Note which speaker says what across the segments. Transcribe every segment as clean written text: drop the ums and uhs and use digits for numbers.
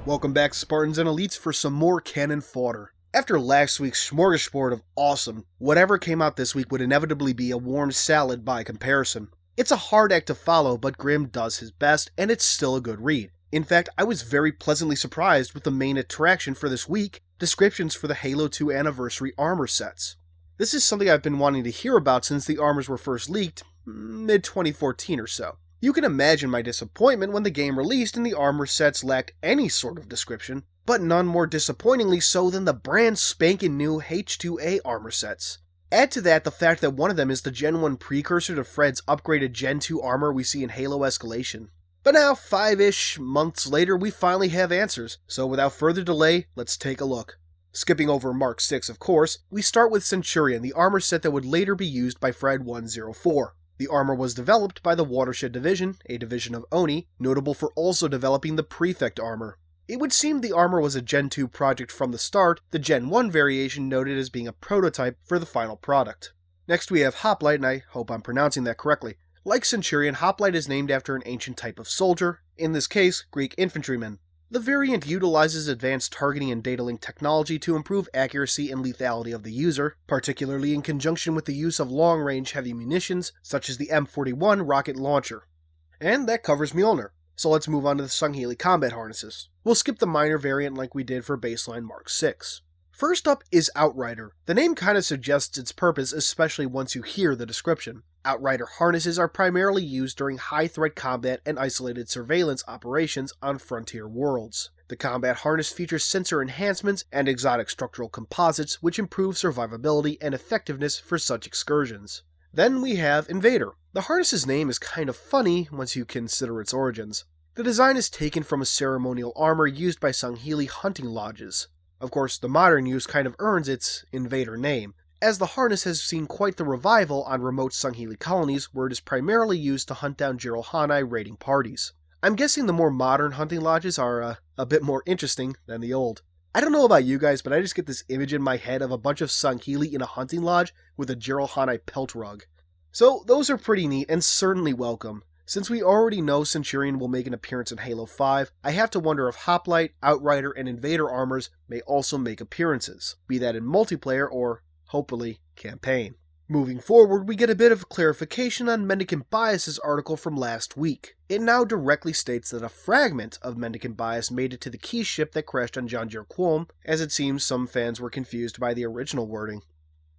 Speaker 1: Welcome back, Spartans and Elites, for some more Canon Fodder. After last week's smorgasbord of awesome, whatever came out this week would inevitably be a warm salad by comparison. It's a hard act to follow, but Grimm does his best, and it's still a good read. In fact, I was very pleasantly surprised with the main attraction for this week, descriptions for the Halo 2 Anniversary armor sets. This is something I've been wanting to hear about since the armors were first leaked, mid-2014 or so. You can imagine my disappointment when the game released and the armor sets lacked any sort of description, but none more disappointingly so than the brand spanking new H2A armor sets. Add to that the fact that one of them is the Gen 1 precursor to Fred's upgraded Gen 2 armor we see in Halo Escalation. But now, 5-ish months later, we finally have answers, so without further delay, let's take a look. Skipping over Mark 6, of course, we start with Centurion, the armor set that would later be used by Fred 104. The armor was developed by the Watershed Division, a division of Oni, notable for also developing the Prefect armor. It would seem the armor was a Gen 2 project from the start, the Gen 1 variation noted as being a prototype for the final product. Next we have Hoplite, and I hope I'm pronouncing that correctly. Like Centurion, Hoplite is named after an ancient type of soldier, in this case, Greek infantryman. The variant utilizes advanced targeting and data link technology to improve accuracy and lethality of the user, particularly in conjunction with the use of long-range heavy munitions, such as the M41 rocket launcher. And that covers Mjolnir, so let's move on to the Sangheili combat harnesses. We'll skip the minor variant like we did for baseline Mark 6. First up is Outrider. The name kinda suggests its purpose, especially once you hear the description. Outrider harnesses are primarily used during high-threat combat and isolated surveillance operations on frontier worlds. The combat harness features sensor enhancements and exotic structural composites which improve survivability and effectiveness for such excursions. Then we have Invader. The harness's name is kind of funny once you consider its origins. The design is taken from a ceremonial armor used by Sangheili hunting lodges. Of course, the modern use kind of earns its Invader name, as the harness has seen quite the revival on remote Sangheili colonies where it is primarily used to hunt down Jiralhanae raiding parties. I'm guessing the more modern hunting lodges are a bit more interesting than the old. I don't know about you guys, but I just get this image in my head of a bunch of Sangheili in a hunting lodge with a Jiralhanae pelt rug. So those are pretty neat and certainly welcome. Since we already know Centurion will make an appearance in Halo 5, I have to wonder if Hoplite, Outrider, and Invader armors may also make appearances, be that in multiplayer or, hopefully, campaign. Moving forward, we get a bit of clarification on Mendicant Bias's article from last week. It now directly states that a fragment of Mendicant Bias made it to the key ship that crashed on Janjir Quom, as it seems some fans were confused by the original wording.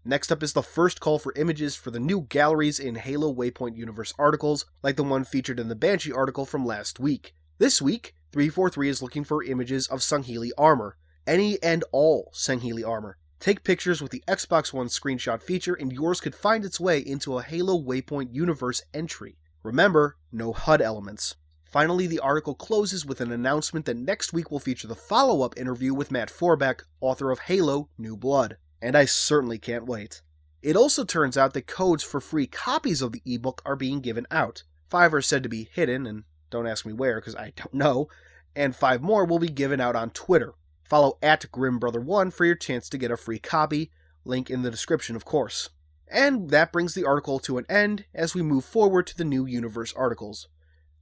Speaker 1: Next up is the first call for images for the new galleries in Halo Waypoint universe articles, like the one featured in the Banshee article from last week. This week, 343 is looking for images of Sangheili armor, any and all Sangheili armor. Take pictures with the Xbox One screenshot feature and yours could find its way into a Halo Waypoint universe entry. Remember, no HUD elements. Finally, the article closes with an announcement that next week will feature the follow-up interview with Matt Forbeck, author of Halo New Blood. And I certainly can't wait. It also turns out that codes for free copies of the ebook are being given out. 5 are said to be hidden, and don't ask me where because I don't know, and 5 more will be given out on Twitter. Follow @GrimBrother1 for your chance to get a free copy, link in the description of course. And that brings the article to an end as we move forward to the new universe articles.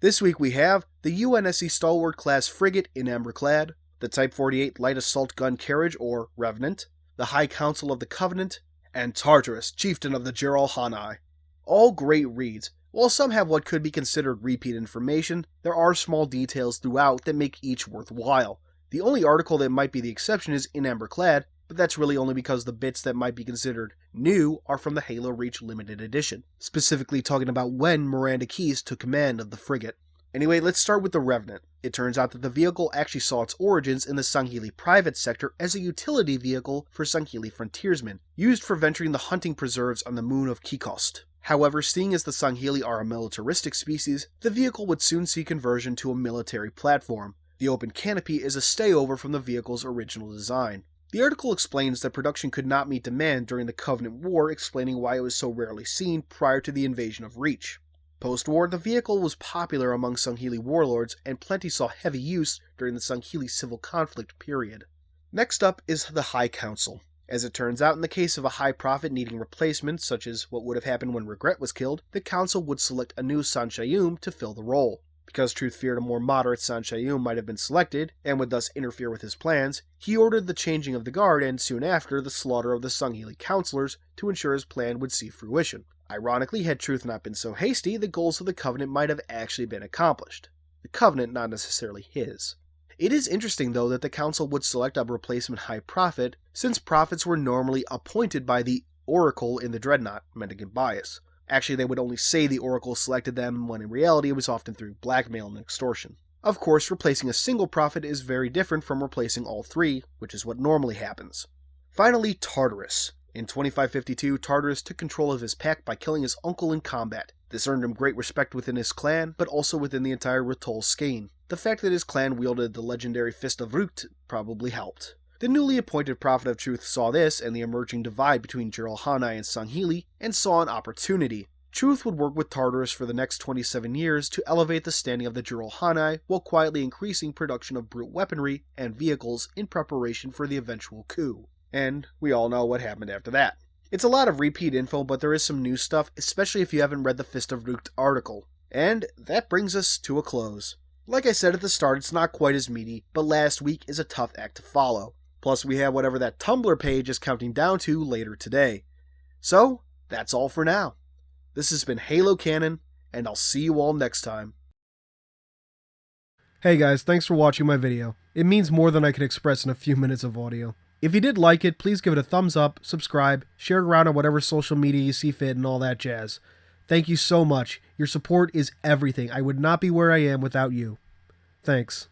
Speaker 1: This week we have the UNSC Stalwart class frigate in Amberclad, the Type 48 light assault gun carriage or Revenant, the High Council of the Covenant, and Tartarus, chieftain of the Jiralhanae. All great reads. While some have what could be considered repeat information, there are small details throughout that make each worthwhile. The only article that might be the exception is In Amberclad, but that's really only because the bits that might be considered new are from the Halo Reach Limited Edition, specifically talking about when Miranda Keyes took command of the frigate. Anyway, let's start with the Revenant. It turns out that the vehicle actually saw its origins in the Sangheili private sector as a utility vehicle for Sangheili frontiersmen, used for venturing the hunting preserves on the moon of Kikost. However, seeing as the Sangheili are a militaristic species, the vehicle would soon see conversion to a military platform. The open canopy is a stayover from the vehicle's original design. The article explains that production could not meet demand during the Covenant War, explaining why it was so rarely seen prior to the invasion of Reach. Post-war, the vehicle was popular among Sangheili warlords, and plenty saw heavy use during the Sangheili civil conflict period. Next up is the High Council. As it turns out, in the case of a high prophet needing replacement, such as what would have happened when Regret was killed, the Council would select a new Sanshayum to fill the role. Because Truth feared a more moderate Sansha'yum might have been selected, and would thus interfere with his plans, he ordered the changing of the guard and soon after the slaughter of the Sangheili counselors to ensure his plan would see fruition. Ironically, had Truth not been so hasty, the goals of the Covenant might have actually been accomplished. The Covenant, not necessarily his. It is interesting, though, that the Council would select a replacement High Prophet, since prophets were normally appointed by the Oracle in the Dreadnought, Mendigan bias. Actually, they would only say the Oracle selected them, when in reality it was often through blackmail and extortion. Of course, replacing a single prophet is very different from replacing all three, which is what normally happens. Finally, Tartarus. In 2552, Tartarus took control of his pack by killing his uncle in combat. This earned him great respect within his clan, but also within the entire Rutol skein. The fact that his clan wielded the legendary Fist of Rukt probably helped. The newly appointed Prophet of Truth saw this and the emerging divide between Jiralhanai and Sangheili, and saw an opportunity. Truth would work with Tartarus for the next 27 years to elevate the standing of the Jiralhanai while quietly increasing production of brute weaponry and vehicles in preparation for the eventual coup. And we all know what happened after that. It's a lot of repeat info, but there is some new stuff, especially if you haven't read the Fist of Rukt article. And that brings us to a close. Like I said at the start, it's not quite as meaty, but last week is a tough act to follow. Plus we have whatever that Tumblr page is counting down to later today. So, that's all for now. This has been Halo Canon, and I'll see you all next time.
Speaker 2: Hey guys, thanks for watching my video. It means more than I can express in a few minutes of audio. If you did like it, please give it a thumbs up, subscribe, share it around on whatever social media you see fit, and all that jazz. Thank you so much. Your support is everything. I would not be where I am without you. Thanks.